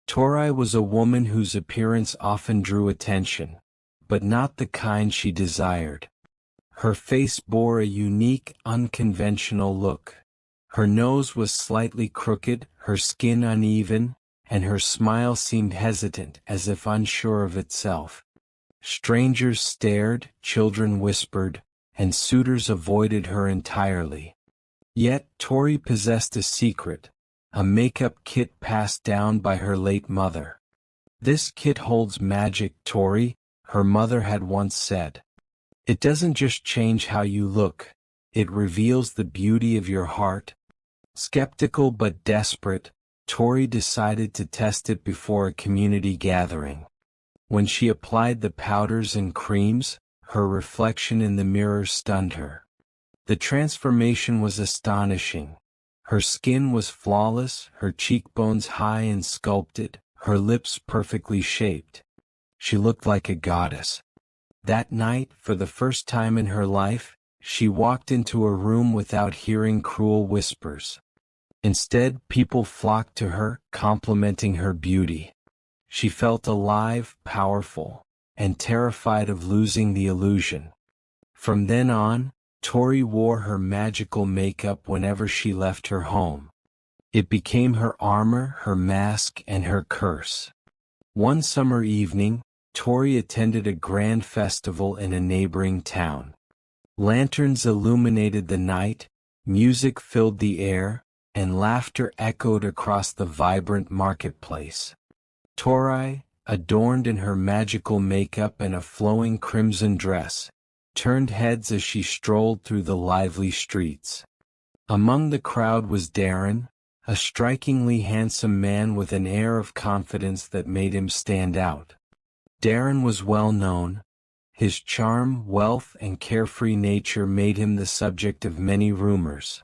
Tori was a woman whose appearance often drew attention, but not the kind she desired. Her face bore a unique, unconventional look. Her nose was slightly crooked, her skin uneven, and her smile seemed hesitant, as if unsure of itself. Strangers stared, children whispered, and suitors avoided her entirely. Yet Tori possessed a secret, a makeup kit passed down by her late mother. "This kit holds magic, Tori," her mother had once said. "It doesn't just change how you look, it reveals the beauty of your heart." Skeptical but desperate, Tori decided to test it before a community gathering. When she applied the powders and creams, her reflection in the mirror stunned her. The transformation was astonishing. Her skin was flawless, her cheekbones high and sculpted, her lips perfectly shaped. She looked like a goddess. That night, for the first time in her life, she walked into a room without hearing cruel whispers. Instead, people flocked to her, complimenting her beauty. She felt alive, powerful, and terrified of losing the illusion. From then on, Tori wore her magical makeup whenever she left her home. It became her armor, her mask, and her curse. One summer evening, Tori attended a grand festival in a neighboring town. Lanterns illuminated the night, music filled the air, and laughter echoed across the vibrant marketplace. Tori, adorned in her magical makeup and a flowing crimson dress, turned heads as she strolled through the lively streets. Among the crowd was Darren, a strikingly handsome man with an air of confidence that made him stand out. Darren was well known. His charm, wealth, and carefree nature made him the subject of many rumors.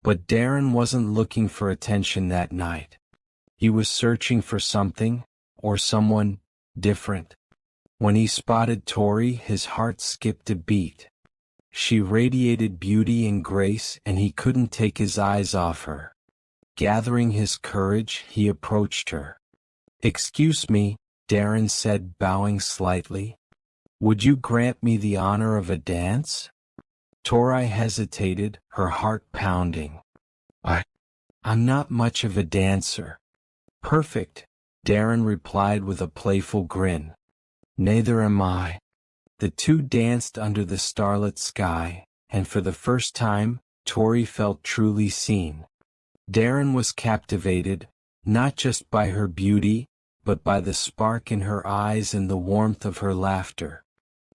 But Darren wasn't looking for attention that night. He was searching for something, or someone, different. When he spotted Tori, his heart skipped a beat. She radiated beauty and grace, and he couldn't take his eyes off her. Gathering his courage, he approached her. "Excuse me," Darren said, bowing slightly. "Would you grant me the honor of a dance?" Tori hesitated, her heart pounding. I'm not much of a dancer." "Perfect," Darren replied with a playful grin. "Neither am I." The two danced under the starlit sky, and for the first time, Tori felt truly seen. Darren was captivated, not just by her beauty, but by the spark in her eyes and the warmth of her laughter.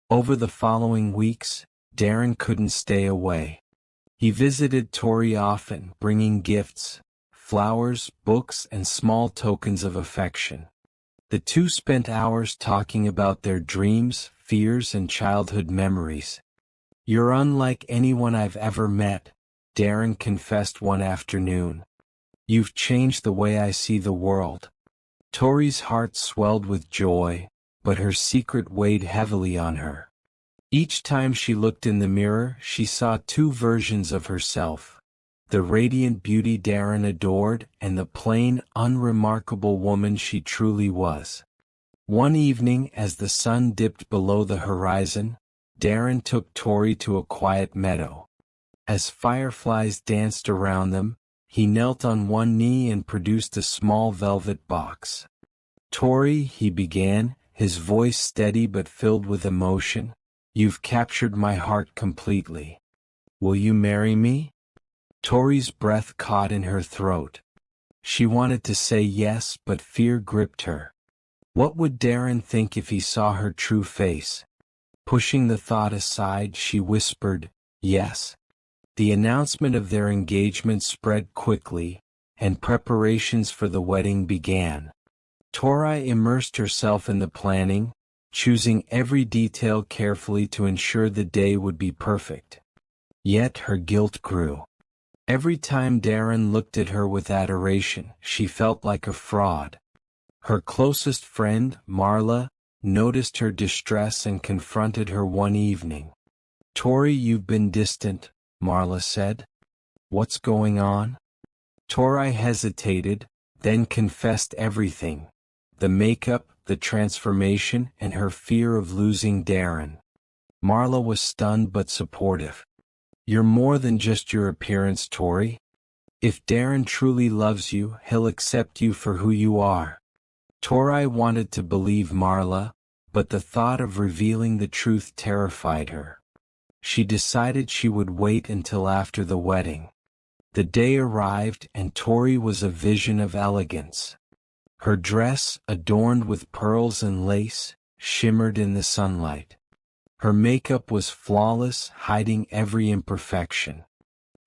Over the following weeks, Darren couldn't stay away. He visited Tori often, bringing gifts, flowers, books, and small tokens of affection. The two spent hours talking about their dreams, fears, and childhood memories. "You're unlike anyone I've ever met," Darren confessed one afternoon. "You've changed the way I see the world." Tori's heart swelled with joy, but her secret weighed heavily on her. Each time she looked in the mirror, she saw two versions of herself: the radiant beauty Darren adored, and the plain, unremarkable woman she truly was. One evening, as the sun dipped below the horizon, Darren took Tori to a quiet meadow. As fireflies danced around them, he knelt on one knee and produced a small velvet box. "Tori," he began, his voice steady but filled with emotion, "you've captured my heart completely. Will you marry me?" Tori's breath caught in her throat. She wanted to say yes, but fear gripped her. What would Darren think if he saw her true face? Pushing the thought aside, she whispered, "Yes." The announcement of their engagement spread quickly, and preparations for the wedding began. Tori immersed herself in the planning, choosing every detail carefully to ensure the day would be perfect. Yet her guilt grew. Every time Darren looked at her with adoration, she felt like a fraud. Her closest friend, Marla, noticed her distress and confronted her one evening. "Tori, you've been distant," Marla said. "What's going on?" Tori hesitated, then confessed everything, the makeup, the transformation, and her fear of losing Darren. Marla was stunned but supportive. "You're more than just your appearance, Tori. If Darren truly loves you, he'll accept you for who you are." Tori wanted to believe Marla, but the thought of revealing the truth terrified her. She decided she would wait until after the wedding. The day arrived and Tori was a vision of elegance. Her dress, adorned with pearls and lace, shimmered in the sunlight. Her makeup was flawless, hiding every imperfection.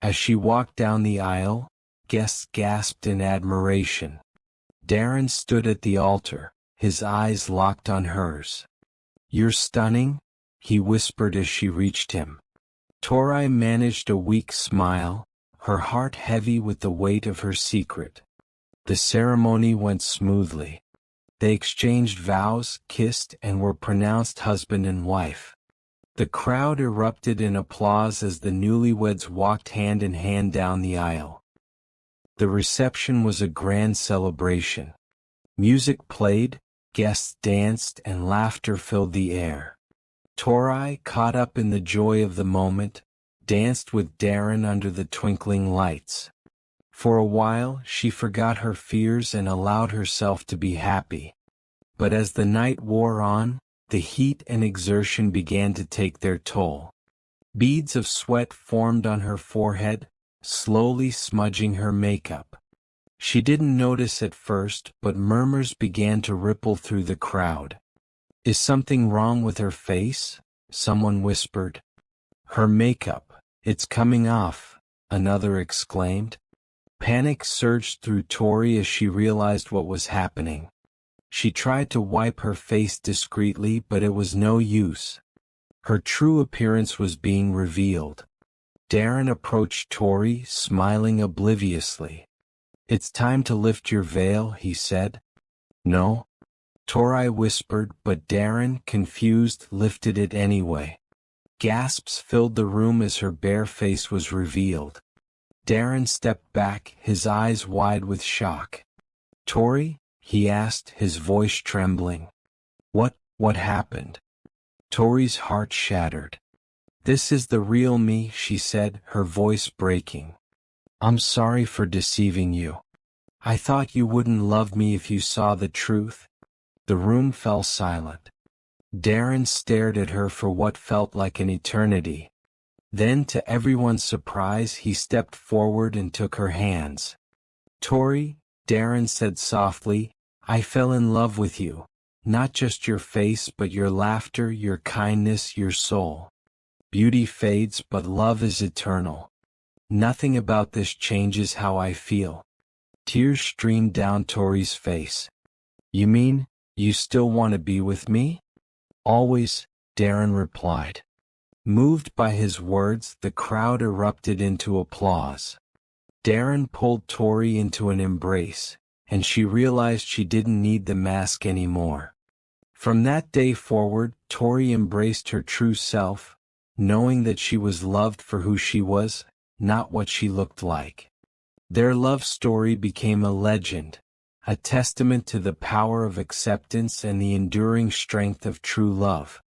As she walked down the aisle, guests gasped in admiration. Darren stood at the altar, his eyes locked on hers. "You're stunning," he whispered as she reached him. Tori managed a weak smile, her heart heavy with the weight of her secret. The ceremony went smoothly. They exchanged vows, kissed, and were pronounced husband and wife. The crowd erupted in applause as the newlyweds walked hand in hand down the aisle. The reception was a grand celebration. Music played, guests danced, and laughter filled the air. Tori, caught up in the joy of the moment, danced with Darren under the twinkling lights. For a while, she forgot her fears and allowed herself to be happy. But as the night wore on, the heat and exertion began to take their toll. Beads of sweat formed on her forehead, slowly smudging her makeup. She didn't notice at first, but murmurs began to ripple through the crowd. "Is something wrong with her face?" someone whispered. "Her makeup, it's coming off," another exclaimed. Panic surged through Tori as she realized what was happening. She tried to wipe her face discreetly, but it was no use. Her true appearance was being revealed. Darren approached Tori, smiling obliviously. "It's time to lift your veil," he said. "No?" Tori whispered, but Darren, confused, lifted it anyway. Gasps filled the room as her bare face was revealed. Darren stepped back, his eyes wide with shock. "Tori?" he asked, his voice trembling. What happened?" Tori's heart shattered. "This is the real me," she said, her voice breaking. "I'm sorry for deceiving you. I thought you wouldn't love me if you saw the truth." The room fell silent. Darren stared at her for what felt like an eternity. Then, to everyone's surprise, he stepped forward and took her hands. "Tori," Darren said softly, "I fell in love with you. Not just your face, but your laughter, your kindness, your soul. Beauty fades, but love is eternal. Nothing about this changes how I feel." Tears streamed down Tori's face. "You mean, you still want to be with me?" "Always," Darren replied. Moved by his words, the crowd erupted into applause. Darren pulled Tori into an embrace, and she realized she didn't need the mask anymore. From that day forward, Tori embraced her true self, knowing that she was loved for who she was, not what she looked like. Their love story became a legend, a testament to the power of acceptance and the enduring strength of true love.